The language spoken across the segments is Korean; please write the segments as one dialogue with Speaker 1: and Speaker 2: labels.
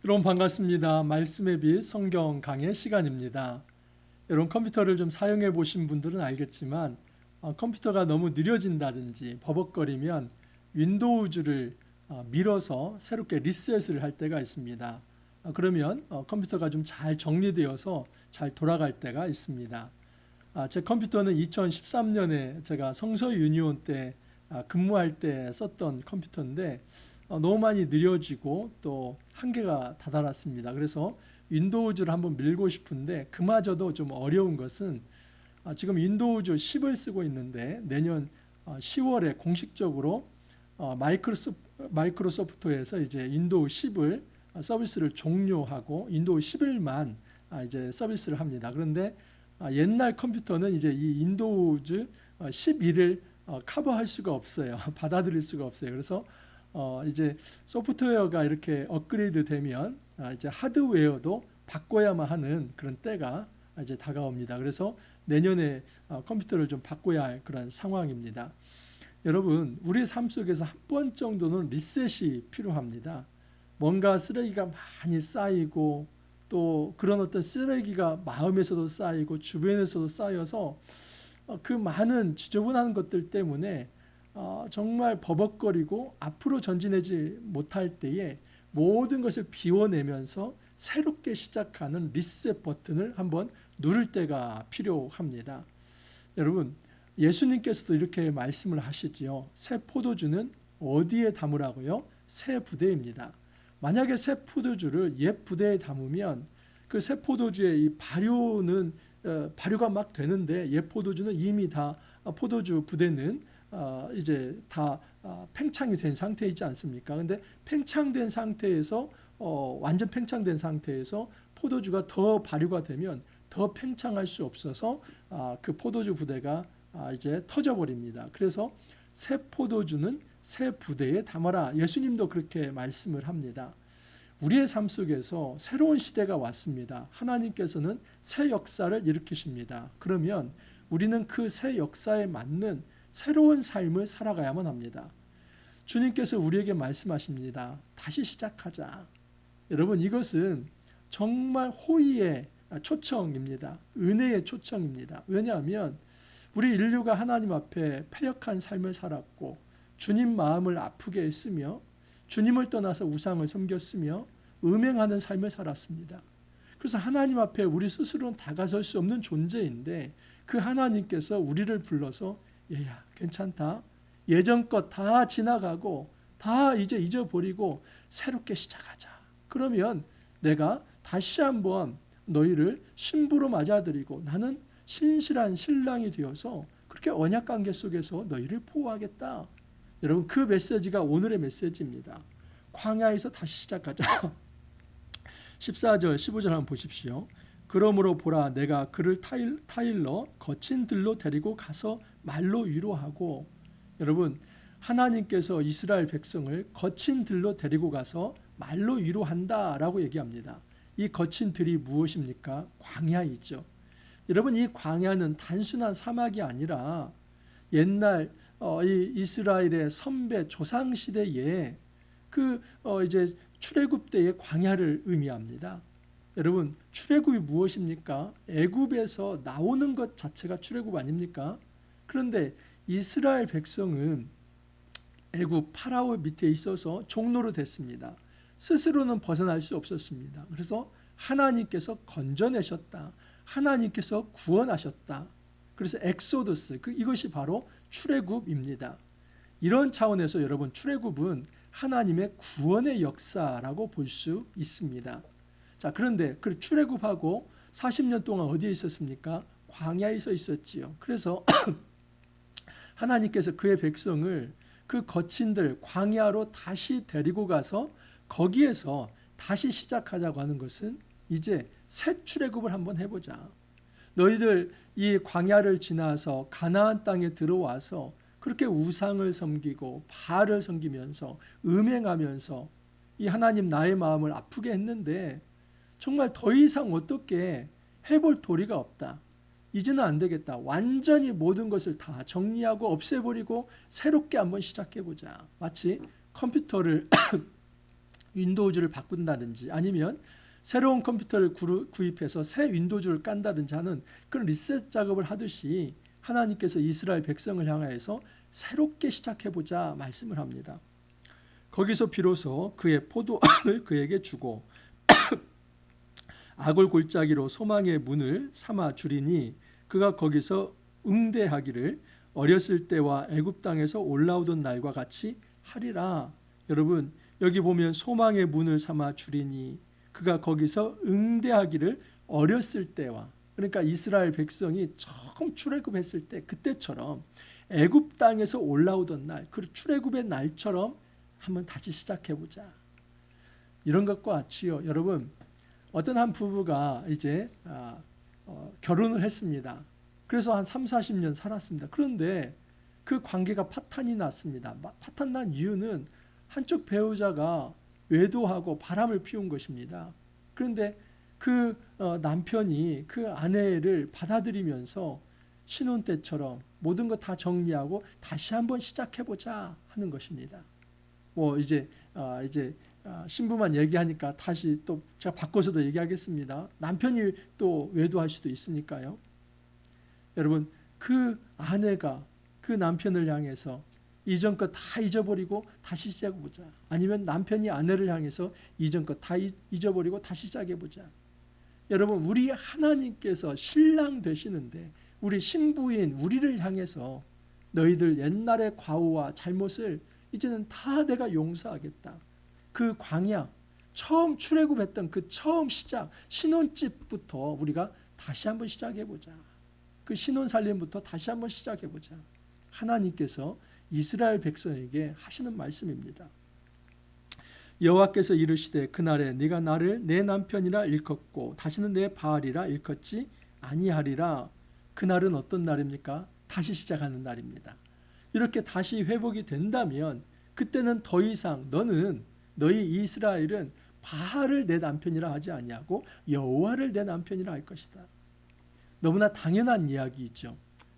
Speaker 1: 여러분 반갑습니다. 말씀의 빛 성경 강의 시간입니다. 여러분 컴퓨터를 좀 사용해 보신 분들은 알겠지만 컴퓨터가 너무 느려진다든지 버벅거리면 윈도우즈를 밀어서 새롭게 리셋을 할 때가 있습니다. 그러면 컴퓨터가 좀 잘 정리되어서 잘 돌아갈 때가 있습니다. 제 컴퓨터는 2013년에 제가 성서 유니온 때 근무할 때 썼던 컴퓨터인데 너무 많이 느려지고 또 한계가 다다랐습니다. 그래서 윈도우즈를 한번 밀고 싶은데 그마저도 좀 어려운 것은 지금 윈도우즈 10을 쓰고 있는데 내년 10월에 공식적으로 마이크로소프트에서 이제 윈도우 10을 서비스를 종료하고 윈도우 11만 이제 서비스를 합니다. 그런데 옛날 컴퓨터는 이제 이 윈도우즈 11을 커버할 수가 없어요. 받아들일 수가 없어요. 그래서 이제 소프트웨어가 이렇게 업그레이드 되면 이제 하드웨어도 바꿔야만 하는 그런 때가 이제 다가옵니다. 그래서 내년에 컴퓨터를 좀 바꿔야 할 그런 상황입니다. 여러분, 우리 삶 속에서 한 번 정도는 리셋이 필요합니다. 뭔가 쓰레기가 많이 쌓이고 또 그런 어떤 쓰레기가 마음에서도 쌓이고 주변에서도 쌓여서 그 많은 지저분한 것들 때문에 정말 버벅거리고 앞으로 전진하지 못할 때에 모든 것을 비워내면서 새롭게 시작하는 리셋 버튼을 한번 누를 때가 필요합니다. 여러분, 예수님께서도 이렇게 말씀을 하시지요. 새 포도주는 어디에 담으라고요? 새 부대입니다. 만약에 새 포도주를 옛 부대에 담으면 그 새 포도주의 이 발효가 막 되는데 옛 포도주는 이미 다 포도주 부대는 이제 다 팽창이 된 상태이지 않습니까? 근데 팽창된 상태에서 완전 팽창된 상태에서 포도주가 더 발효가 되면 더 팽창할 수 없어서 그 포도주 부대가 이제 터져버립니다. 그래서 새 포도주는 새 부대에 담아라. 예수님도 그렇게 말씀을 합니다. 우리의 삶 속에서 새로운 시대가 왔습니다. 하나님께서는 새 역사를 일으키십니다. 그러면 우리는 그 새 역사에 맞는 새로운 삶을 살아가야만 합니다. 주님께서 우리에게 말씀하십니다. 다시 시작하자. 여러분, 이것은 정말 호의의 초청입니다. 은혜의 초청입니다. 왜냐하면 우리 인류가 하나님 앞에 패역한 삶을 살았고 주님 마음을 아프게 했으며 주님을 떠나서 우상을 섬겼으며 음행하는 삶을 살았습니다. 그래서 하나님 앞에 우리 스스로는 다가설 수 없는 존재인데 그 하나님께서 우리를 불러서 얘야 괜찮다. 예전 것 다 지나가고 다 이제 잊어버리고 새롭게 시작하자. 그러면 내가 다시 한번 너희를 신부로 맞아들이고 나는 신실한 신랑이 되어서 그렇게 언약관계 속에서 너희를 보호하겠다. 여러분, 그 메시지가 오늘의 메시지입니다. 광야에서 다시 시작하자. 14절 15절 한번 보십시오. 그러므로 보라 내가 그를 타일러 거친 들로 데리고 가서 말로 위로하고. 여러분, 하나님께서 이스라엘 백성을 거친 들로 데리고 가서 말로 위로한다라고 얘기합니다. 이 거친 들이 무엇입니까? 광야이죠. 여러분, 이 광야는 단순한 사막이 아니라 옛날 이 이스라엘의 선배 조상 시대에 그 이제 출애굽 때의 광야를 의미합니다. 여러분, 출애굽이 무엇입니까? 애굽에서 나오는 것 자체가 출애굽 아닙니까? 그런데 이스라엘 백성은 애굽 파라오 밑에 있어서 종노로 됐습니다. 스스로는 벗어날 수 없었습니다. 그래서 하나님께서 건져내셨다. 하나님께서 구원하셨다. 그래서 엑소더스, 이것이 바로 출애굽입니다. 이런 차원에서 여러분, 출애굽은 하나님의 구원의 역사라고 볼 수 있습니다. 자, 그런데 그 출애굽하고 40년 동안 어디에 있었습니까? 광야에 있었지요. 그래서 하나님께서 그의 백성을 그 거친들 광야로 다시 데리고 가서 거기에서 다시 시작하자고 하는 것은 이제 새 출애굽을 한번 해보자. 너희들 이 광야를 지나서 가나안 땅에 들어와서 그렇게 우상을 섬기고 바알을 섬기면서 음행하면서 이 하나님 나의 마음을 아프게 했는데 정말 더 이상 어떻게 해볼 도리가 없다. 이제는 안 되겠다. 완전히 모든 것을 다 정리하고 없애버리고 새롭게 한번 시작해보자. 마치 컴퓨터를 윈도우즈를 바꾼다든지 아니면 새로운 컴퓨터를 구입해서 새 윈도우즈를 깐다든지 하는 그런 리셋 작업을 하듯이 하나님께서 이스라엘 백성을 향하여서 새롭게 시작해보자 말씀을 합니다. 거기서 비로소 그의 포도원을 그에게 주고 악을 골짜기로 소망의 문을 삼아 주리니 그가 거기서 응대하기를 어렸을 때와 애굽 땅에서 올라오던 날과 같이 하리라. 여러분 여기 보면 소망의 문을 삼아 주리니 그가 거기서 응대하기를 어렸을 때와, 그러니까 이스라엘 백성이 처음 출애굽했을 때 그때처럼 애굽 땅에서 올라오던 날, 그 출애굽의 날처럼 한번 다시 시작해보자. 이런 것과 같이요. 여러분 어떤 한 부부가 이제 결혼을 했습니다. 그래서 한 3, 40년 살았습니다. 그런데 그 관계가 파탄이 났습니다. 파탄 난 이유는 한쪽 배우자가 외도하고 바람을 피운 것입니다. 그런데 그 남편이 그 아내를 받아들이면서 신혼 때처럼 모든 것 다 정리하고 다시 한번 시작해보자 하는 것입니다. 뭐 이제 신부만 얘기하니까 다시 또 제가 바꿔서도 얘기하겠습니다. 남편이 또 외도할 수도 있으니까요. 여러분 그 아내가 그 남편을 향해서 이전 것 다 잊어버리고 다시 시작해보자. 아니면 남편이 아내를 향해서 이전 것 다 잊어버리고 다시 시작해보자. 여러분 우리 하나님께서 신랑 되시는데 우리 신부인 우리를 향해서 너희들 옛날의 과오와 잘못을 이제는 다 내가 용서하겠다. 그 광야 처음 출애굽했던 그 처음 시작 신혼집부터 우리가 다시 한번 시작해보자. 그 신혼살림부터 다시 한번 시작해보자. 하나님께서 이스라엘 백성에게 하시는 말씀입니다. 여호와께서 이르시되 그날에 네가 나를 내 남편이라 일컫고 다시는 내 바알이라 일컫지 아니하리라. 그날은 어떤 날입니까? 다시 시작하는 날입니다. 이렇게 다시 회복이 된다면 그때는 더 이상 너희 이스라엘은 바알을 내 남편이라 하지 아니하고 여호와를 내 남편이라 할 것이다. 너무나 당연한 이야기이죠.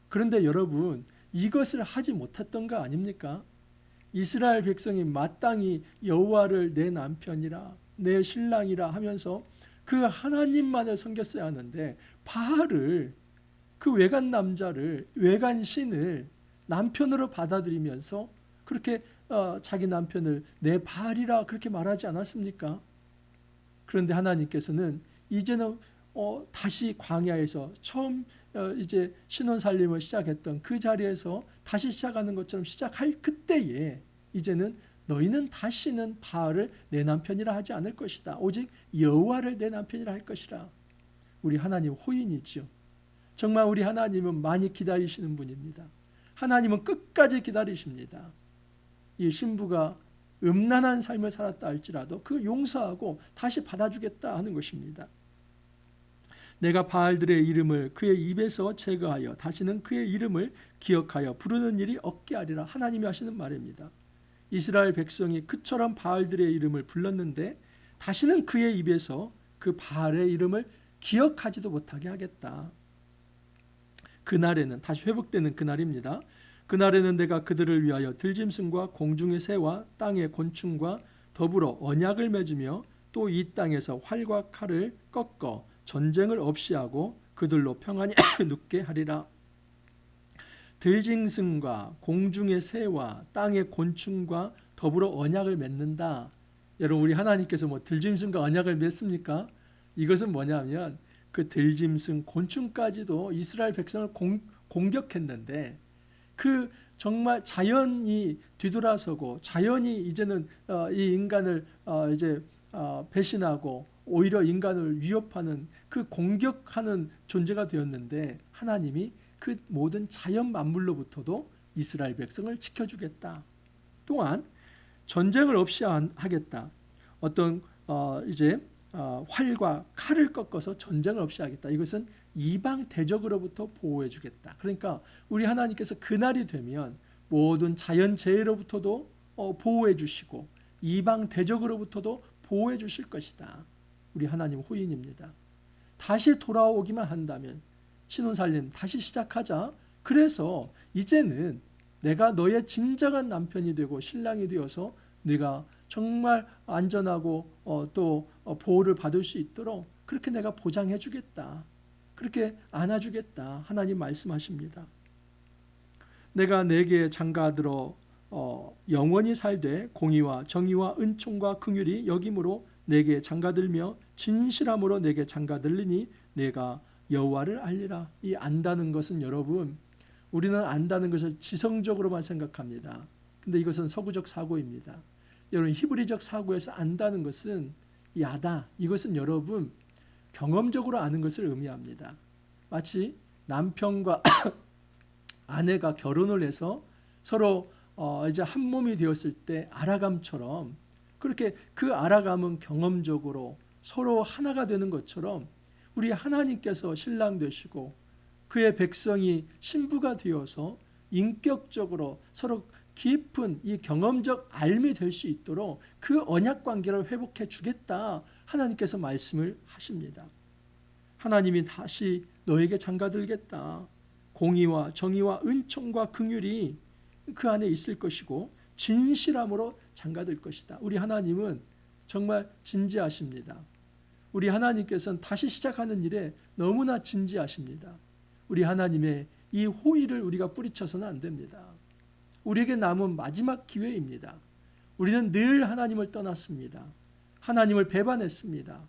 Speaker 1: 그런데 여러분 이것을 하지 못했던 거 아닙니까? 이스라엘 백성이 마땅히 여호와를 내 남편이라 내 신랑이라 하면서 그 하나님만을 섬겼어야 하는데 바알을, 그 외간 남자를, 외간 신을 남편으로 받아들이면서 그렇게 자기 남편을 내 바알이라 그렇게 말하지 않았습니까? 그런데 하나님께서는 이제는 다시 광야에서 처음 이제 신혼살림을 시작했던 그 자리에서 다시 시작하는 것처럼 시작할 그때에 이제는 너희는 다시는 바알을 내 남편이라 하지 않을 것이다. 오직 여호와를 내 남편이라 할 것이라. 우리 하나님 호인이지요. 정말 우리 하나님은 많이 기다리시는 분입니다. 하나님은 끝까지 기다리십니다. 이 신부가 음란한 삶을 살았다 할지라도 그 용서하고 다시 받아주겠다 하는 것입니다. 내가 바알들의 이름을 그의 입에서 제거하여 다시는 그의 이름을 기억하여 부르는 일이 없게 하리라. 하나님이 하시는 말입니다. 이스라엘 백성이 그처럼 바알들의 이름을 불렀는데 다시는 그의 입에서 그 바알의 이름을 기억하지도 못하게 하겠다. 그날에는, 다시 회복되는 그날입니다. 그날에는 내가 그들을 위하여 들짐승과 공중의 새와 땅의 곤충과 더불어 언약을 맺으며 또 이 땅에서 활과 칼을 꺾어 전쟁을 없이 하고 그들로 평안히 눕게 하리라. 들짐승과 공중의 새와 땅의 곤충과 더불어 언약을 맺는다. 여러분 우리 하나님께서 뭐 들짐승과 언약을 맺습니까? 이것은 뭐냐면 그 들짐승 곤충까지도 이스라엘 백성을 공격했는데 그 정말 자연이 뒤돌아서고 자연이 이제는 이 인간을 이제 배신하고 오히려 인간을 위협하는 그 공격하는 존재가 되었는데 하나님이 그 모든 자연 만물로부터도 이스라엘 백성을 지켜주겠다. 또한 전쟁을 없이 하겠다. 어떤 이제 활과 칼을 꺾어서 전쟁을 없이 하겠다. 이것은 이방 대적으로부터 보호해 주겠다. 그러니까 우리 하나님께서 그날이 되면 모든 자연재해로부터도 보호해 주시고 이방 대적으로부터도 보호해 주실 것이다. 우리 하나님 호인입니다. 다시 돌아오기만 한다면 신혼살림 다시 시작하자. 그래서 이제는 내가 너의 진정한 남편이 되고 신랑이 되어서 네가 정말 안전하고 또 보호를 받을 수 있도록 그렇게 내가 보장해 주겠다. 그렇게 안아주겠다. 하나님 말씀하십니다. 내가 내게 장가들어 영원히 살되 공의와 정의와 은총과 긍휼이 여김으로 내게 장가들며 진실함으로 내게 장가들리니 내가 여호와를 알리라. 이 안다는 것은 여러분, 우리는 안다는 것을 지성적으로만 생각합니다. 근데 이것은 서구적 사고입니다. 여러분, 히브리적 사고에서 안다는 것은 야다. 이것은 여러분 경험적으로 아는 것을 의미합니다. 마치 남편과 아내가 결혼을 해서 서로 이제 한 몸이 되었을 때 알아감처럼, 그렇게 그 알아감은 경험적으로 서로 하나가 되는 것처럼 우리 하나님께서 신랑 되시고 그의 백성이 신부가 되어서 인격적으로 서로 깊은 이 경험적 알미 될 수 있도록 그 언약 관계를 회복해 주겠다. 하나님께서 말씀을 하십니다. 하나님이 다시 너에게 장가들겠다. 공의와 정의와 은총과 긍휼이 그 안에 있을 것이고 진실함으로 장가들 것이다. 우리 하나님은 정말 진지하십니다. 우리 하나님께서는 다시 시작하는 일에 너무나 진지하십니다. 우리 하나님의 이 호의를 우리가 뿌리쳐서는 안 됩니다. 우리에게 남은 마지막 기회입니다. 우리는 늘 하나님을 떠났습니다. 하나님을 배반했습니다.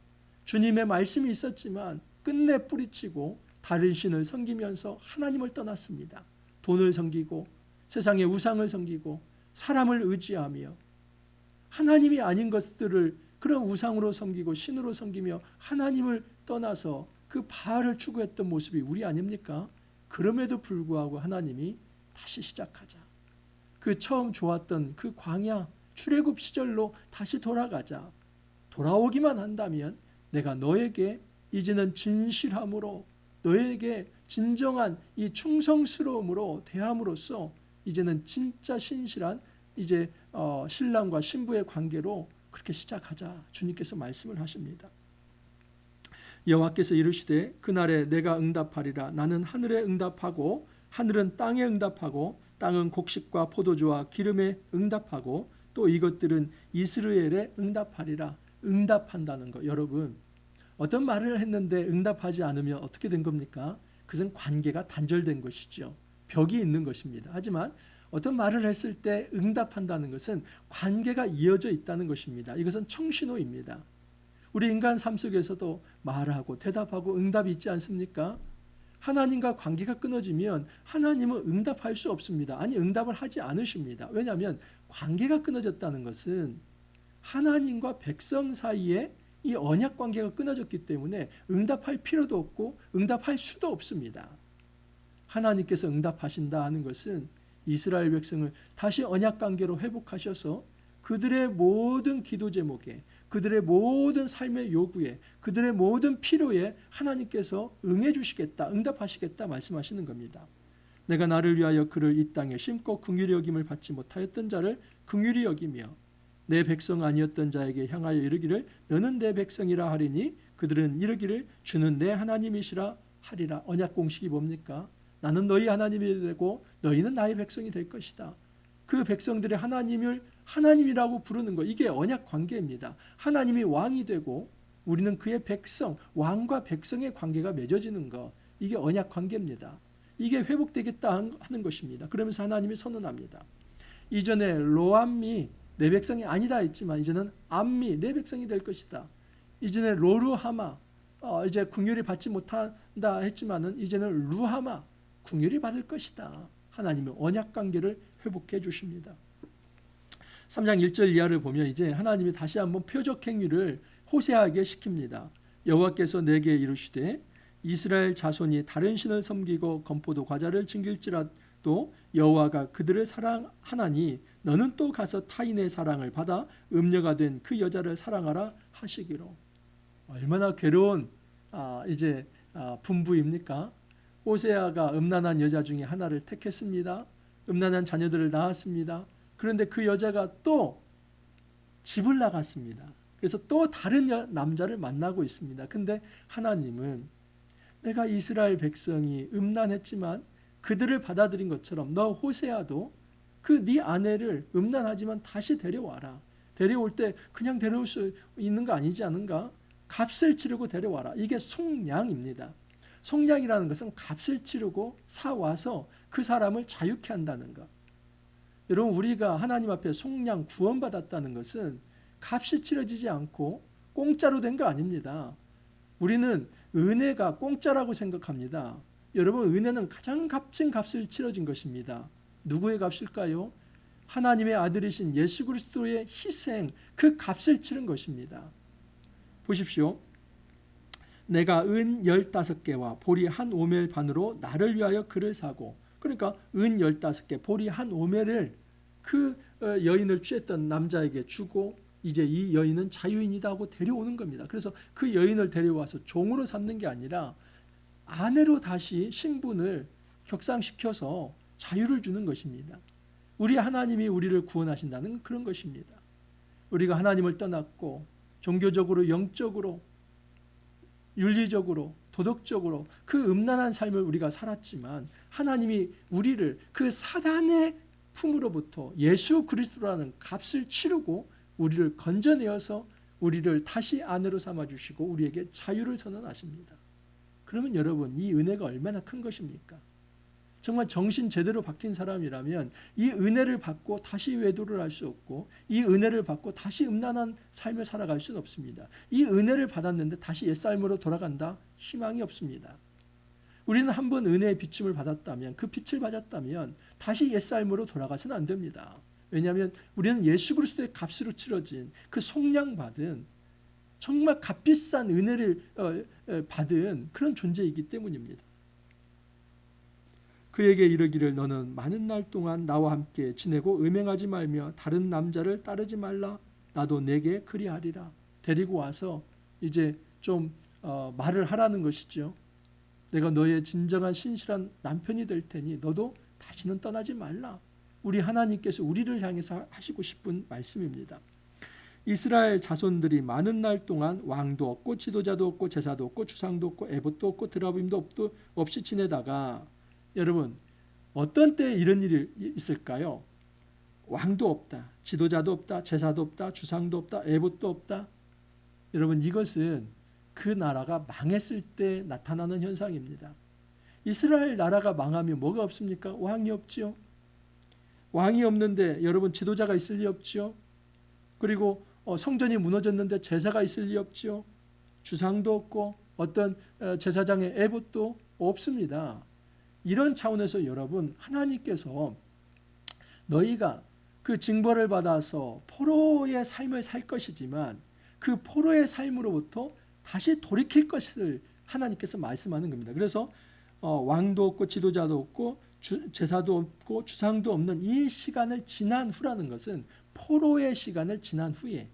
Speaker 1: 주님의 말씀이 있었지만 끝내 뿌리치고 다른 신을 섬기면서 하나님을 떠났습니다. 돈을 섬기고 세상의 우상을 섬기고 사람을 의지하며 하나님이 아닌 것들을 그런 우상으로 섬기고 신으로 섬기며 하나님을 떠나서 그 바알을 추구했던 모습이 우리 아닙니까? 그럼에도 불구하고 하나님이 다시 시작하자. 그 처음 좋았던 그 광야 출애굽 시절로 다시 돌아가자. 돌아오기만 한다면 내가 너에게 이제는 진실함으로, 너에게 진정한 이 충성스러움으로 대함으로써 이제는 진짜 신실한 이제 신랑과 신부의 관계로 그렇게 시작하자. 주님께서 말씀을 하십니다. 여호와께서 이르시되 그날에 내가 응답하리라. 나는 하늘에 응답하고 하늘은 땅에 응답하고 땅은 곡식과 포도주와 기름에 응답하고 또 이것들은 이스라엘에 응답하리라. 응답한다는 거, 여러분, 어떤 말을 했는데 응답하지 않으면 어떻게 된 겁니까? 그것은 관계가 단절된 것이죠. 벽이 있는 것입니다. 하지만 어떤 말을 했을 때 응답한다는 것은 관계가 이어져 있다는 것입니다. 이것은 청신호입니다. 우리 인간 삶 속에서도 말하고 대답하고 응답이 있지 않습니까? 하나님과 관계가 끊어지면 하나님은 응답할 수 없습니다. 아니, 응답을 하지 않으십니다. 왜냐하면 관계가 끊어졌다는 것은 하나님과 백성 사이에 이 언약 관계가 끊어졌기 때문에 응답할 필요도 없고 응답할 수도 없습니다. 하나님께서 응답하신다 하는 것은 이스라엘 백성을 다시 언약 관계로 회복하셔서 그들의 모든 기도 제목에, 그들의 모든 삶의 요구에, 그들의 모든 필요에 하나님께서 응해 주시겠다, 응답하시겠다 말씀하시는 겁니다. 내가 나를 위하여 그를 이 땅에 심고 긍휼히 여김을 받지 못하였던 자를 긍휼히 여기며 내 백성 아니었던 자에게 향하여 이르기를 너는 내 백성이라 하리니 그들은 이르기를 주는 내 하나님이시라 하리라. 언약 공식이 뭡니까? 나는 너희 하나님이 되고 너희는 나의 백성이 될 것이다. 그 백성들의 하나님을 하나님이라고 부르는 것, 이게 언약 관계입니다. 하나님이 왕이 되고 우리는 그의 백성, 왕과 백성의 관계가 맺어지는 것, 이게 언약 관계입니다. 이게 회복되겠다 하는 것입니다. 그러면서 하나님이 선언합니다. 이전에 로암미 내 백성이 아니다 했지만 이제는 암미 내 백성이 될 것이다. 이전에 로루하마 이제 긍휼이 받지 못한다 했지만은 이제는 루하마 긍휼이 받을 것이다. 하나님의 언약 관계를 회복해 주십니다. 3장 1절 이하를 보면 이제 하나님이 다시 한번 표적 행위를 호세아에게 시킵니다. 여호와께서 내게 이르시되 이스라엘 자손이 다른 신을 섬기고 건포도 과자를 즐길지라도 여호와가 그들을 사랑하나니 너는 또 가서 타인의 사랑을 받아 음녀가 된 그 여자를 사랑하라 하시기로. 얼마나 괴로운 분부입니까? 호세아가 음란한 여자 중에 하나를 택했습니다. 음란한 자녀들을 낳았습니다. 그런데 그 여자가 또 집을 나갔습니다. 그래서 또 다른 남자를 만나고 있습니다. 근데 하나님은 내가 이스라엘 백성이 음란했지만 그들을 받아들인 것처럼 너 호세아도 그 네 아내를 음란하지만 다시 데려와라. 데려올 때 그냥 데려올 수 있는 거 아니지 않은가? 값을 치르고 데려와라. 이게 속량입니다. 속량이라는 것은 값을 치르고 사와서 그 사람을 자유케 한다는 것. 여러분, 우리가 하나님 앞에 속량 구원받았다는 것은 값이 치러지지 않고 공짜로 된 거 아닙니다. 우리는 은혜가 공짜라고 생각합니다. 여러분, 은혜는 가장 값진 값을 치러진 것입니다. 누구의 값일까요? 하나님의 아들이신 예수 그리스도의 희생, 그 값을 치른 것입니다. 보십시오. 내가 은 15개와 보리 한 오멜 반으로 나를 위하여 그를 사고, 그러니까 은 15개, 보리 한 오멜을 그 여인을 취했던 남자에게 주고 이제 이 여인은 자유인이다 하고 데려오는 겁니다. 그래서 그 여인을 데려와서 종으로 삼는 게 아니라 아내로 다시 신분을 격상시켜서 자유를 주는 것입니다. 우리 하나님이 우리를 구원하신다는 그런 것입니다. 우리가 하나님을 떠났고 종교적으로, 영적으로, 윤리적으로, 도덕적으로 그 음란한 삶을 우리가 살았지만 하나님이 우리를 그 사단의 품으로부터 예수 그리스도라는 값을 치르고 우리를 건져내어서 우리를 다시 아내로 삼아주시고 우리에게 자유를 선언하십니다. 그러면 여러분, 이 은혜가 얼마나 큰 것입니까? 정말 정신 제대로 박힌 사람이라면 이 은혜를 받고 다시 외도를 할 수 없고 이 은혜를 받고 다시 음란한 삶을 살아갈 수는 없습니다. 이 은혜를 받았는데 다시 옛삶으로 돌아간다? 희망이 없습니다. 우리는 한번 은혜의 비춤을 받았다면, 그 빛을 받았다면 다시 옛삶으로 돌아가서는 안 됩니다. 왜냐하면 우리는 예수 그리스도의 값으로 치러진 그 속량받은 정말 값비싼 은혜를 받은 그런 존재이기 때문입니다. 그에게 이르기를 너는 많은 날 동안 나와 함께 지내고 음행하지 말며 다른 남자를 따르지 말라. 나도 내게 그리하리라. 데리고 와서 이제 좀 말을 하라는 것이죠. 내가 너의 진정한 신실한 남편이 될 테니 너도 다시는 떠나지 말라. 우리 하나님께서 우리를 향해서 하시고 싶은 말씀입니다. 이스라엘 자손들이 많은 날 동안 왕도 없고 지도자도 없고 제사도 없고 주상도 없고 에봇도 없고 드라빔도 없이 지내다가 여러분, 어떤 때에 이런 일이 있을까요? 왕도 없다, 지도자도 없다, 제사도 없다, 주상도 없다, 에봇도 없다. 여러분, 이것은 그 나라가 망했을 때 나타나는 현상입니다. 이스라엘 나라가 망하면 뭐가 없습니까? 왕이 없지요. 왕이 없는데 여러분, 지도자가 있을 리 없지요. 그리고 성전이 무너졌는데 제사가 있을 리 없지요. 주상도 없고 어떤 제사장의 에봇도 없습니다. 이런 차원에서 여러분, 하나님께서 너희가 그 징벌을 받아서 포로의 삶을 살 것이지만 그 포로의 삶으로부터 다시 돌이킬 것을 하나님께서 말씀하는 겁니다. 그래서 왕도 없고 지도자도 없고 제사도 없고 주상도 없는 이 시간을 지난 후라는 것은 포로의 시간을 지난 후에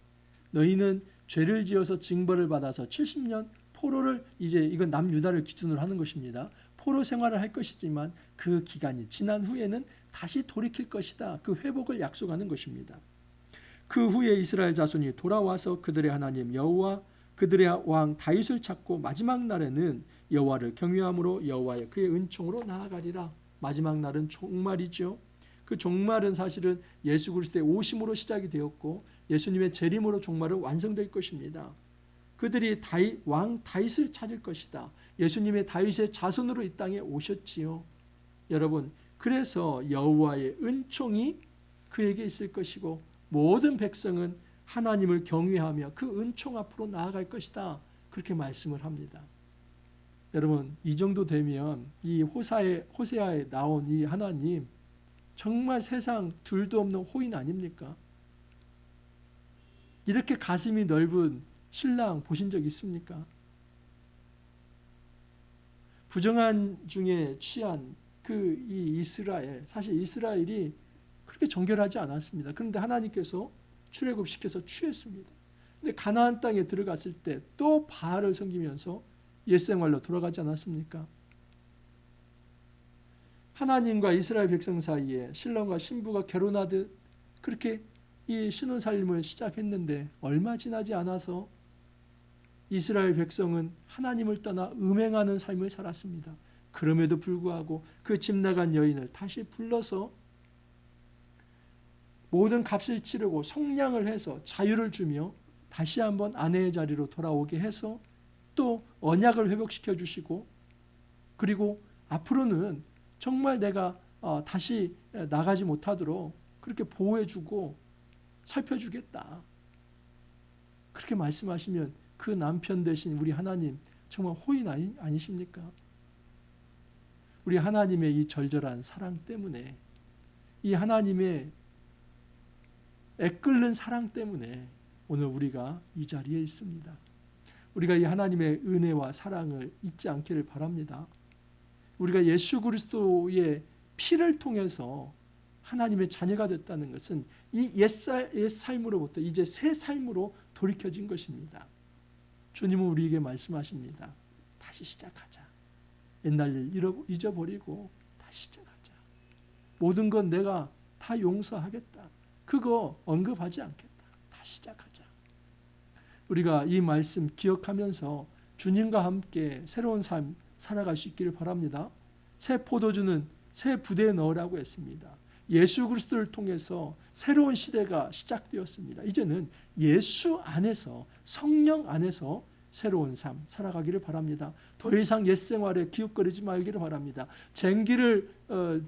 Speaker 1: 너희는 죄를 지어서 징벌을 받아서 70년 포로를, 이제 이건 남유다를 기준으로 하는 것입니다. 포로 생활을 할 것이지만 그 기간이 지난 후에는 다시 돌이킬 것이다. 그 회복을 약속하는 것입니다. 그 후에 이스라엘 자손이 돌아와서 그들의 하나님 여호와 그들의 왕 다윗을 찾고 마지막 날에는 여호와를 경외함으로 여호와의 그의 은총으로 나아가리라. 마지막 날은 종말이죠. 그 종말은 사실은 예수 그리스도의 오심으로 시작이 되었고 예수님의 재림으로 종말은 완성될 것입니다. 그들이 왕 다윗을 찾을 것이다. 예수님의 다윗의 자손으로 이 땅에 오셨지요. 여러분, 그래서 여호와의 은총이 그에게 있을 것이고 모든 백성은 하나님을 경외하며 그 은총 앞으로 나아갈 것이다. 그렇게 말씀을 합니다. 여러분, 이 정도 되면 이 호세아에 나온 이 하나님 정말 세상 둘도 없는 호인 아닙니까? 이렇게 가슴이 넓은 신랑 보신 적 있습니까? 부정한 중에 취한 그 이 이스라엘, 사실 이스라엘이 그렇게 정결하지 않았습니다. 그런데 하나님께서 출애굽시켜서 취했습니다. 근데 가나안 땅에 들어갔을 때 또 바알을 섬기면서 옛생활로 돌아가지 않았습니까? 하나님과 이스라엘 백성 사이에 신랑과 신부가 결혼하듯 그렇게 이 신혼살림을 시작했는데 얼마 지나지 않아서 이스라엘 백성은 하나님을 떠나 음행하는 삶을 살았습니다. 그럼에도 불구하고 그 집 나간 여인을 다시 불러서 모든 값을 치르고 속량을 해서 자유를 주며 다시 한번 아내의 자리로 돌아오게 해서 또 언약을 회복시켜 주시고, 그리고 앞으로는 정말 내가 다시 나가지 못하도록 그렇게 보호해 주고 살펴주겠다. 그렇게 말씀하시면 그 남편 되신 우리 하나님 정말 호인 아니십니까? 우리 하나님의 이 절절한 사랑 때문에, 이 하나님의 애끓는 사랑 때문에 오늘 우리가 이 자리에 있습니다. 우리가 이 하나님의 은혜와 사랑을 잊지 않기를 바랍니다. 우리가 예수 그리스도의 피를 통해서 하나님의 자녀가 됐다는 것은 이 옛 삶으로부터 이제 새 삶으로 돌이켜진 것입니다. 주님은 우리에게 말씀하십니다. 다시 시작하자. 옛날 일 잊어버리고 다시 시작하자. 모든 건 내가 다 용서하겠다. 그거 언급하지 않겠다. 다시 시작하자. 우리가 이 말씀 기억하면서 주님과 함께 새로운 삶 살아갈 수 있기를 바랍니다. 새 포도주는 새 부대에 넣으라고 했습니다. 예수 그리스도를 통해서 새로운 시대가 시작되었습니다. 이제는 예수 안에서, 성령 안에서 새로운 삶 살아가기를 바랍니다. 더 이상 옛 생활에 기웃거리지 말기를 바랍니다. 쟁기를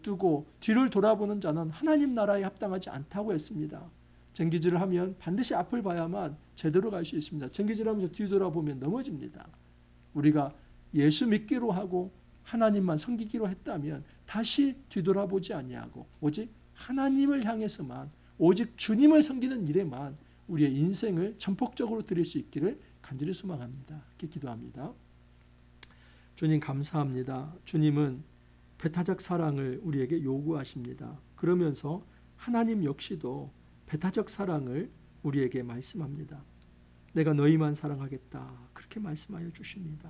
Speaker 1: 두고 뒤를 돌아보는 자는 하나님 나라에 합당하지 않다고 했습니다. 쟁기질을 하면 반드시 앞을 봐야만 제대로 갈 수 있습니다. 쟁기질하면서 뒤돌아보면 넘어집니다. 우리가 예수 믿기로 하고 하나님만 섬기기로 했다면 다시 뒤돌아보지 아니하고 오직 하나님을 향해서만, 오직 주님을 섬기는 일에만 우리의 인생을 전폭적으로 드릴 수 있기를 간절히 소망합니다. 이렇게 기도합니다. 주님 감사합니다. 주님은 배타적 사랑을 우리에게 요구하십니다. 그러면서 하나님 역시도 배타적 사랑을 우리에게 말씀합니다. 내가 너희만 사랑하겠다. 그렇게 말씀하여 주십니다.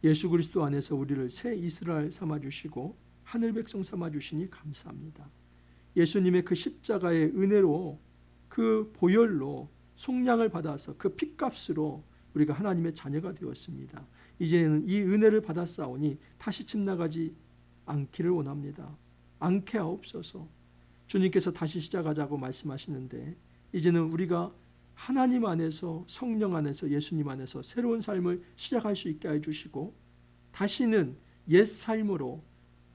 Speaker 1: 예수 그리스도 안에서 우리를 새 이스라엘 삼아주시고 하늘 백성 삼아주시니 감사합니다. 예수님의 그 십자가의 은혜로, 그 보혈로 속량을 받아서 그 핏값으로 우리가 하나님의 자녀가 되었습니다. 이제는 이 은혜를 받았사오니 다시 집 나가지 않기를 원합니다. 않게 하옵소서. 주님께서 다시 시작하자고 말씀하시는데 이제는 우리가 하나님 안에서, 성령 안에서, 예수님 안에서 새로운 삶을 시작할 수 있게 해주시고 다시는 옛 삶으로,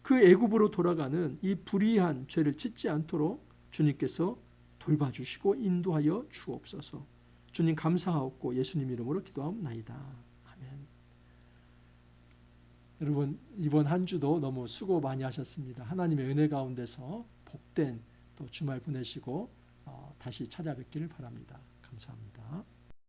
Speaker 1: 그 애굽으로 돌아가는 이 불의한 죄를 짓지 않도록 주님께서 돌봐주시고 인도하여 주옵소서. 주님 감사하옵고 예수님 이름으로 기도하옵나이다. 아멘. 여러분, 이번 한 주도 너무 수고 많이 하셨습니다. 하나님의 은혜 가운데서 복된 또 주말 보내시고 다시 찾아뵙기를 바랍니다. 감사합니다.